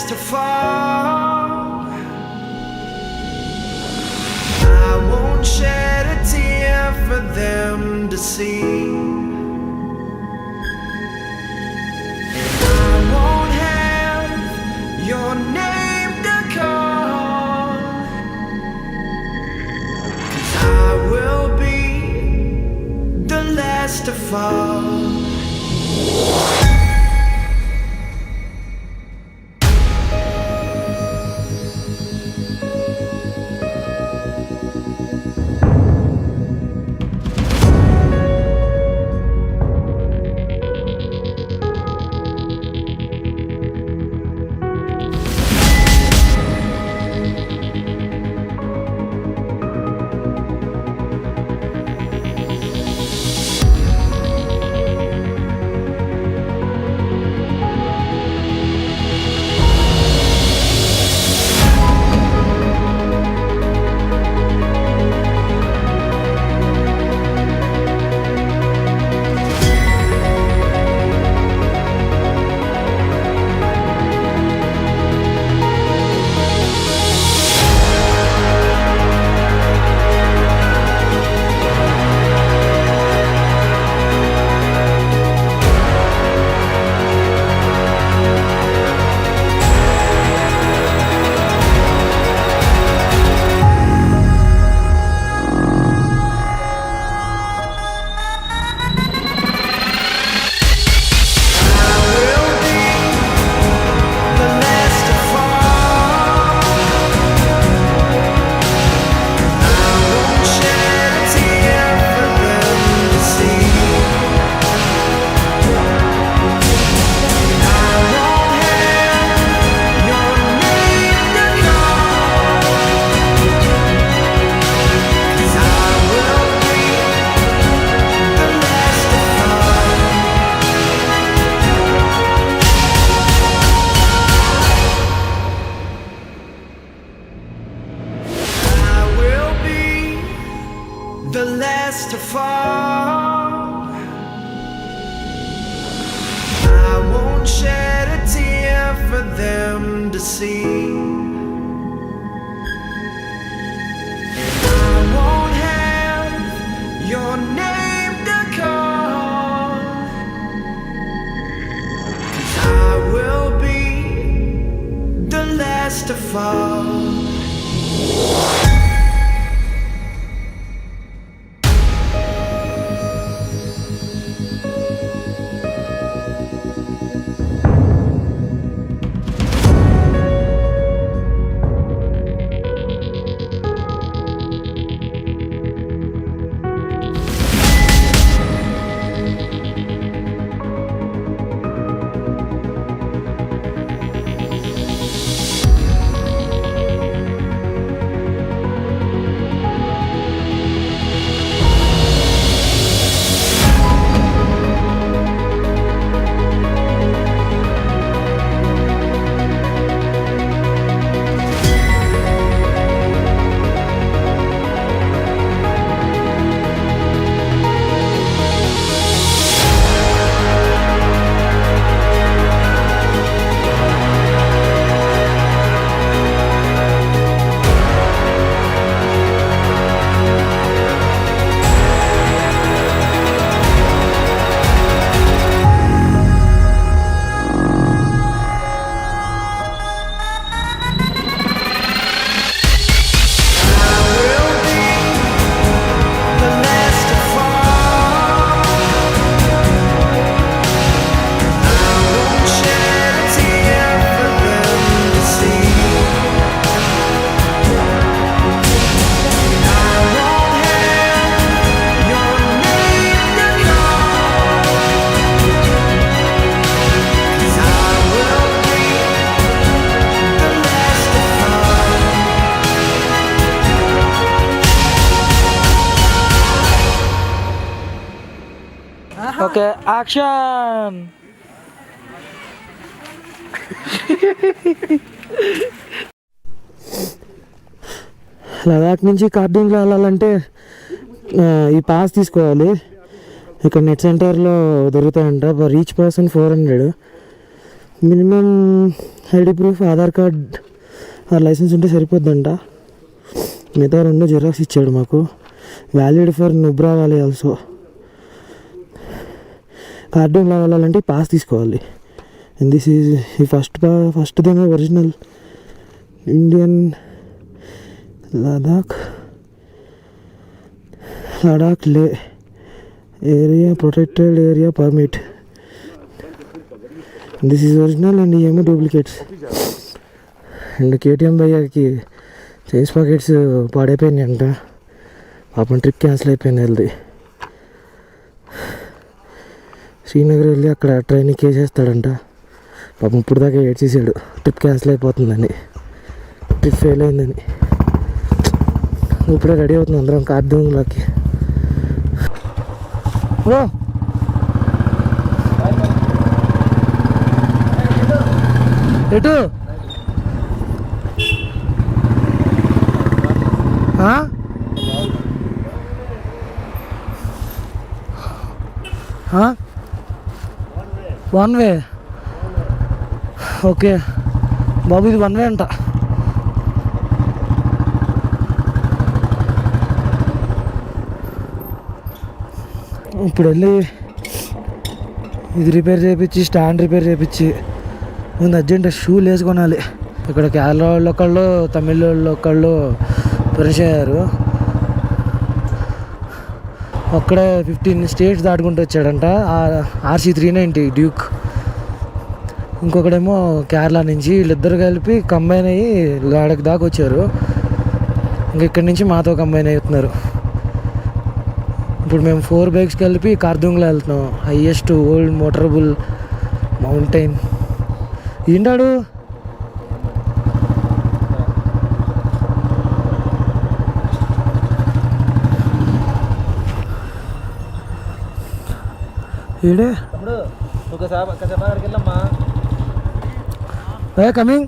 last to fall. I won't shed a tear for them to see. And I won't have your name to call, 'cause I will be the last to fall. The last to fall. I won't shed a tear for them to see. And I won't have your name to call, 'cause I will be the last to fall. Okay action. Ladakh నుంచి కార్డింగ్లో వెళ్ళాలంటే ఈ pass తీసుకోవాలి. ఇక్కడ net సెంటర్లో దొరుకుతాయంట. Each person 400. Minimum ID proof Aadhaar card licence ఉంటే సరిపోద్దంట. మిగతా 2 జిరాక్స్ ఇచ్చాడు మాకు. Valid for Nubra valley also. కార్డూన్లో వెళ్ళాలంటే పాస్ తీసుకోవాలి. అండ్ దిస్ ఈజ్ ఈ first thing original Indian Ladakh Leh area protected area permit. This is original and ఏమో డూప్లికేట్స్. అండ్ కేటీఎం భయ్యాకి చైన్స్ పాకెట్స్ పాడైపోయినాయి అంట. పాపం ట్రిప్ క్యాన్సిల్ అయిపోయింది వెళ్ళి. శ్రీనగర్ వెళ్ళి అక్కడ ట్రైన్ ఎక్కేసేస్తాడంట. పాపం ఇప్పుడు దాకా ఏడ్చేసాడు ట్రిప్ క్యాన్సిల్ అయిపోతుందని, ట్రిప్ ఫెయిల్ అయిందని. ఇప్పుడే రెడీ అవుతుంది అందరం కార్దూంగ్లోకి. ఓ ఎటు వన్ వే. ఓకే బాబు, ఇది 1 వే అంట. ఇప్పుడు వెళ్ళి ఇది రిపేర్ చేయించి, స్టాండ్ రిపేర్ చేయించి, ముందు అర్జెంట్ షూలు వేసుకొనాలి. ఇక్కడ కేరళ వాళ్ళు ఒకళ్ళు, తమిళ వాళ్ళు ఒకళ్ళు పరిచయం అయ్యారు. అక్కడే 15 స్టేట్స్ దాటుకుంటూ వచ్చాడంట. RC 390 Duke. ఇంకొకడేమో కేరళ నుంచి. వీళ్ళిద్దరు కలిపి కంబైన్ అయ్యి లడాక్ దాకా వచ్చారు. ఇంక ఇక్కడి నుంచి మాతో కంబైన్ అవుతున్నారు. ఇప్పుడు మేము 4 బైక్స్ కలిపి కార్దూంగ్లో వెళ్తున్నాం. Highest old motorable mountain. ఏంటాడు ఈడే కమింగ్.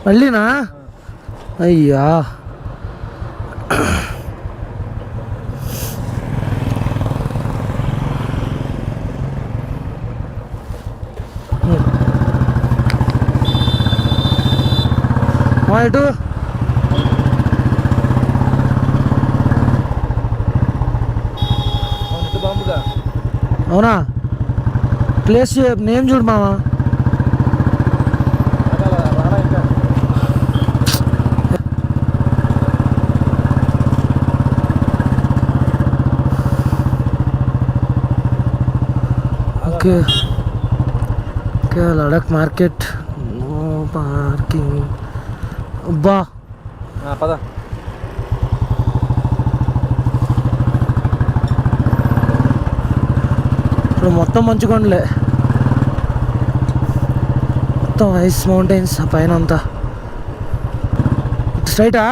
మళ్ళీనా? అయ్యా ఇటు అవునా? ప్లేస్ నేమ్ చూడు మావా. Okay okay, Ladakh market, no parking. అబ్బా పద. ఇప్పుడు మొత్తం మంచు కొండలే, మొత్తం ఐస్ మౌంటైన్స్ పైన అంతా. స్ట్రైటా?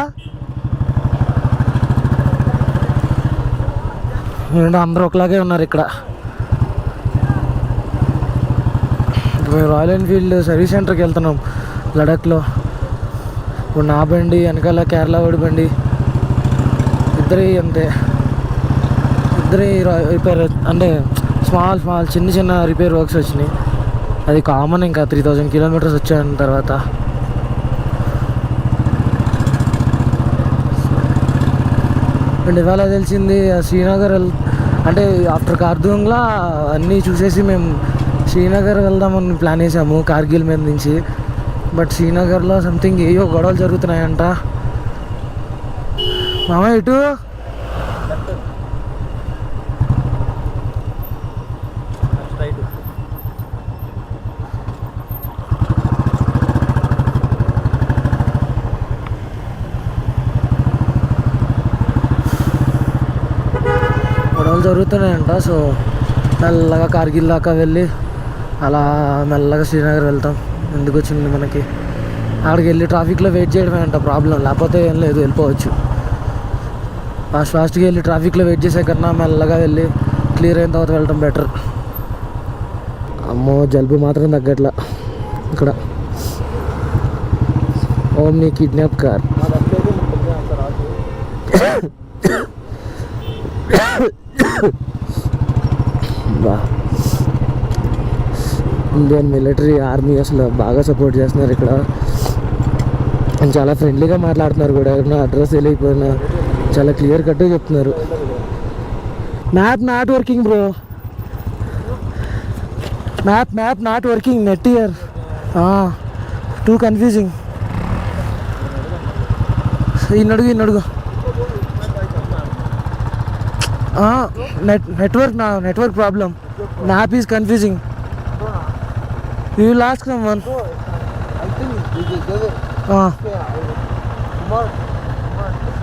అందరూ ఒకలాగే ఉన్నారు ఇక్కడ. మేము రాయల్ ఎన్ఫీల్డ్ సర్వీస్ సెంటర్కి వెళ్తున్నాం లడాక్లో. ఇప్పుడు నా బండి వెనకాల కేరళ వాడి బండి, ఇద్దరి అంతే. ఇద్దరి రిపేర్ అంటే స్మాల్ చిన్న రిపేర్ వర్క్స్ వచ్చినాయి. అది కామన్. ఇంకా 3000 కిలోమీటర్స్ వచ్చాయన్న తర్వాత. అండ్ ఇవాళ తెలిసింది శ్రీనగర్ అంటే ఆఫ్టర్ కార్దూంగ్లా అన్నీ చూసేసి మేము శ్రీనగర్ వెళ్దామని ప్లాన్ వేసాము కార్గిల్ మీద నుంచి. బట్ శ్రీనగర్లో సంథింగ్ ఏవో గొడవలు జరుగుతున్నాయంట. మామ ఇటు గొడవలు జరుగుతున్నాయంట. సో మెల్లగా కార్గిల్ దాకా వెళ్ళి అలా మెల్లగా శ్రీనగర్ వెళ్తాం. ఎందుకు వచ్చింది మనకి? అక్కడికి వెళ్ళి ట్రాఫిక్లో వెయిట్ చేయడమే అంట ప్రాబ్లం. లేకపోతే ఏం లేదు, వెళ్ళిపోవచ్చు. ఫాస్ట్గా వెళ్ళి ట్రాఫిక్లో వెయిట్ చేసే కన్నా మెల్లగా వెళ్ళి క్లియర్ అయిన తర్వాత వెళ్ళటం బెటర్. అమ్మో, జలుబు మాత్రం తగ్గట్లా ఇక్కడ. Omni kidnap car. బా ఇండియన్ మిలిటరీ ఆర్మీ అసలు బాగా సపోర్ట్ చేస్తున్నారు ఇక్కడ. చాలా ఫ్రెండ్లీగా మాట్లాడుతున్నారు కూడా. ఏదైనా అడ్రస్ తెలియకపోయినా చాలా క్లియర్ కట్గా చెప్తున్నారు. Map not working bro, map not working, net year too confusing. ఇన్నడుగు network problem. Map is confusing. You will ask someone.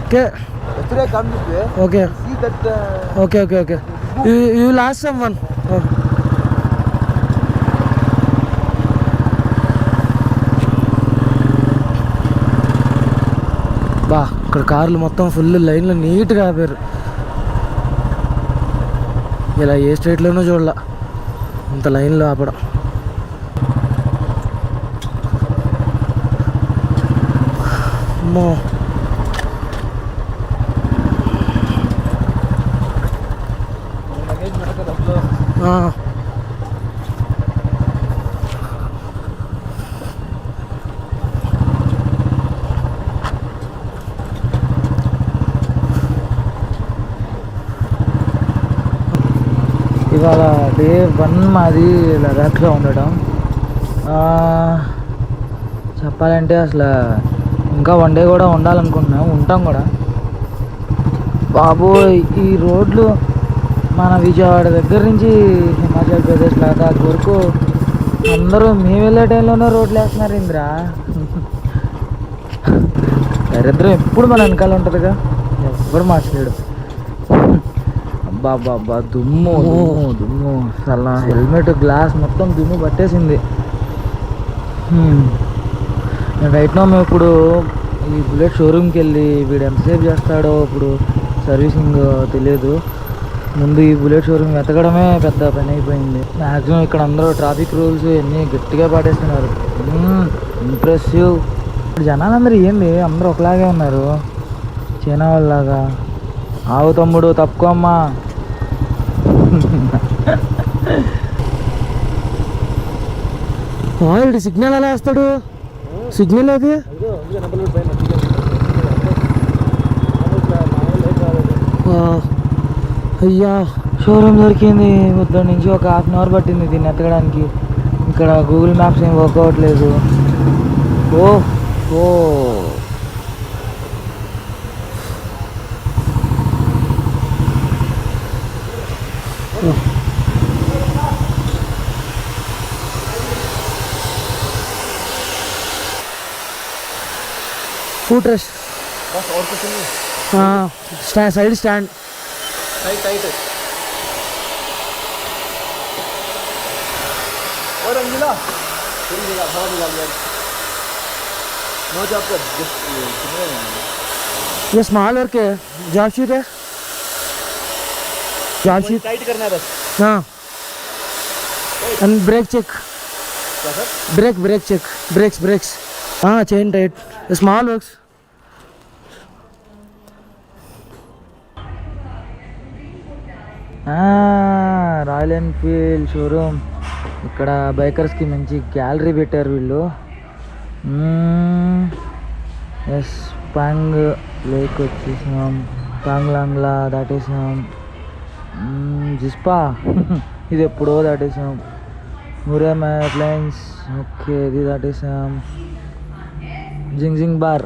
Okay. You will ask someone. బా ఇక్కడ కార్లు మొత్తం ఫుల్ లైన్లో నీట్గా ఆపారు. ఇలా ఏ స్టేట్లోనూ చూడాల ఇంత లైన్లో ఆపడం. అమ్మో ఇవాళ డే 1 మాది లడాఖ్లో ఉండడం. చెప్పాలంటే అసలు ఇంకా 1 డే కూడా ఉండాలనుకుంటున్నాం, ఉంటాం కూడా. బాబోయ్ ఈ రోడ్లు మన విజయవాడ దగ్గర నుంచి హిమాచల్ ప్రదేశ్ లదాఖ్ వరకు అందరూ మేము వెళ్ళే టైంలోనే రోడ్లు వేస్తున్నారు. ఇంద్రా దరిద్రం ఎప్పుడు మన వెనకాల ఉంటుందిగా, ఎవ్వరు మార్చలేడు. అబ్బా దుమ్ము అసలు హెల్మెట్ గ్లాస్ మొత్తం దుమ్ము పట్టేసింది. రైట్ నో మేము ఇప్పుడు ఈ బుల్లెట్ షోరూమ్కి వెళ్ళి వీడు ఎంతసేపు చేస్తాడో ఇప్పుడు సర్వీసింగ్ తెలియదు. ముందు ఈ బుల్లెట్ షోరూమ్ వెతకడమే పెద్ద పని అయిపోయింది. మ్యాక్సిమం ఇక్కడ అందరూ ట్రాఫిక్ రూల్స్ అన్నీ గట్టిగా పాటిస్తున్నారు. ఇంప్రెసివ్. ఇప్పుడు జనాలందరూ ఏంది అందరూ ఒకలాగే ఉన్నారు, చైనా వాళ్ళలాగా. ఆవు తమ్ముడు తప్పుకో అమ్మా. సిగ్నల్ ఎలా వేస్తాడు? సిగ్నల్ అది అయ్యా షోరూమ్ దొరికింది. పొద్దున్న నుంచి ఒక 1/2 అవర్ పట్టింది దీన్ని ఎత్తకడానికి. ఇక్కడ గూగుల్ మ్యాప్స్ ఏం వర్క్ అవ్వట్లేదు. ఓ फूट रश बस और कुछ नहीं. हाँ साइड स्टैंड टाइट और अंगिला पूरी जगह हवा निकाल दिया. नो जॉब कर ये स्मॉल वर्क है. जॉब शीट है, जॉब शीट टाइट करना है बस. हाँ and brake check. Brake check. Brakes हाँ chain tight. Small works. Royal Enfield showroom. ఇక్కడ బైకర్స్కి మంచి గ్యాలరీ పెట్టారు వీళ్ళు. ఎస్ పాంగ్ లేక్ వచ్చేసాం, పాంగ్లాంగ్లా దాటేసాం, జిస్పా ఇది ఎప్పుడో దాటేసాం, మురే మ్యాట్లైన్స్ ఓకే ఇది దాటేసాం, జింగ్ బార్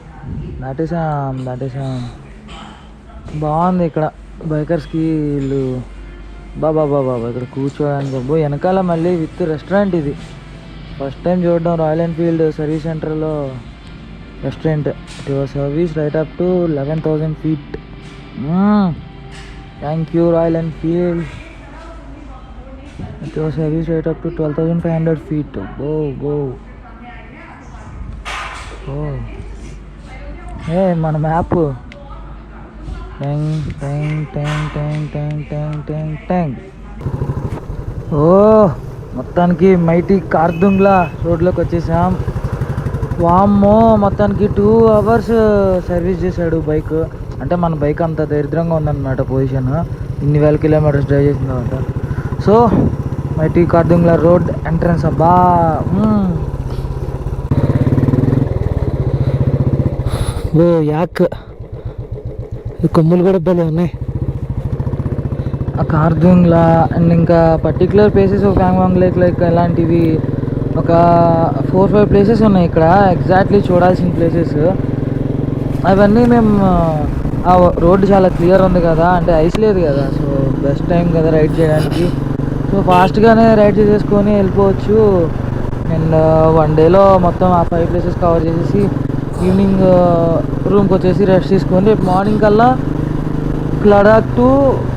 దాటేసాం. బాగుంది ఇక్కడ బైకర్స్కి వీళ్ళు. బాబా ఇక్కడ కూర్చోడానికి వెనకాల మళ్ళీ విత్ రెస్టారెంట్. ఇది ఫస్ట్ టైం చూడడం రాయల్ ఎన్ఫీల్డ్ సర్వీస్ సెంటర్లో restaurant. It was service right up to 11,000 feet. Thank you royal Enfield. It was service right up to 12,500 feet. ఏ మన మ్యాప్ టెంగ్. మొత్తానికి మైటీ కార్దుంగ్లా రోడ్లోకి వచ్చేసాం. వామ్మో మొత్తానికి 2 అవర్స్ సర్వీస్ చేశాడు బైక్. అంటే మన బైక్ అంత దరిద్రంగా ఉందన్నమాట పొజిషన్, ఇన్ని వేల కిలోమీటర్స్ డ్రైవ్ చేసిన తర్వాత. So mighty Khardung La road entrance అబ్బా. ఓ యాక్, ఈ కొమ్ములు కూడా భలే ఉన్నాయి. ఆ కార్దుంగ్లా అండ్ ఇంకా particular places of Pangong lake like ఇలాంటివి ఒక 4-5 ప్లేసెస్ ఉన్నాయి ఇక్కడ ఎగ్జాక్ట్లీ చూడాల్సిన ప్లేసెస్. అవన్నీ మేము ఆ రోడ్డు చాలా క్లియర్ ఉంది కదా, అంటే ఐస్ లేదు కదా, సో బెస్ట్ టైం కదా రైడ్ చేయడానికి. సో ఫాస్ట్గానే రైడ్ చేసేసుకొని వెళ్ళిపోవచ్చు. అండ్ 1 డేలో మొత్తం ఆ 5 ప్లేసెస్ కవర్ చేసేసి ఈవినింగ్ రూమ్కి వచ్చేసి రెస్ట్ తీసుకొని రేపు మార్నింగ్ కల్లా లడాక్ టు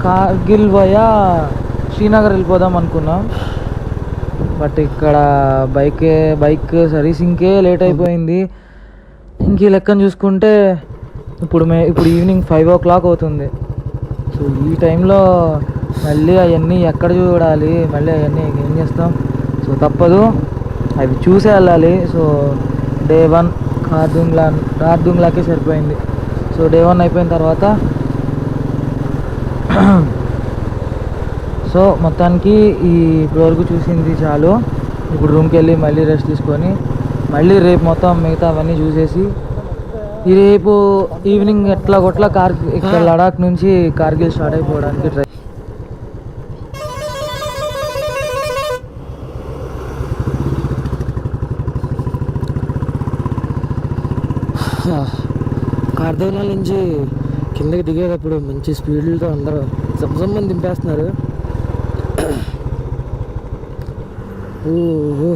కార్గిల్ వయా శ్రీనగర్ వెళ్ళిపోదాం అనుకున్నాం. బట్ ఇక్కడ బైక్ సర్వీసింగ్కే లేట్ అయిపోయింది. ఇంక ఈ లెక్కను చూసుకుంటే ఇప్పుడు ఈవినింగ్ 5 o'clock అవుతుంది. సో ఈ టైంలో మళ్ళీ అవన్నీ ఎక్కడ చూడాలి, మళ్ళీ అవన్నీ ఏం చేస్తాం. సో తప్పదు, అవి చూసే వెళ్ళాలి. సో డే 1 కార్దుంగ్లాకే సరిపోయింది. సో డే 1 అయిపోయిన తర్వాత సో మొత్తానికి ఇప్పటివరకు చూసింది చాలు. ఇప్పుడు రూమ్కి వెళ్ళి మళ్ళీ రెస్ట్ తీసుకొని మళ్ళీ రేపు మొత్తం మిగతా అవన్నీ చూసేసి ఈ రేపు ఈవినింగ్ ఎట్లా కొట్లా ఇక్కడ లడాక్ నుంచి కార్గిల్ స్టార్ట్ అయిపోవడానికి ట్రై. కార్గిల్ నుంచి కిందకి దిగేటప్పుడు మంచి స్పీడ్లతో అందరూ సంబంధం దింపేస్తున్నారు. ఓహో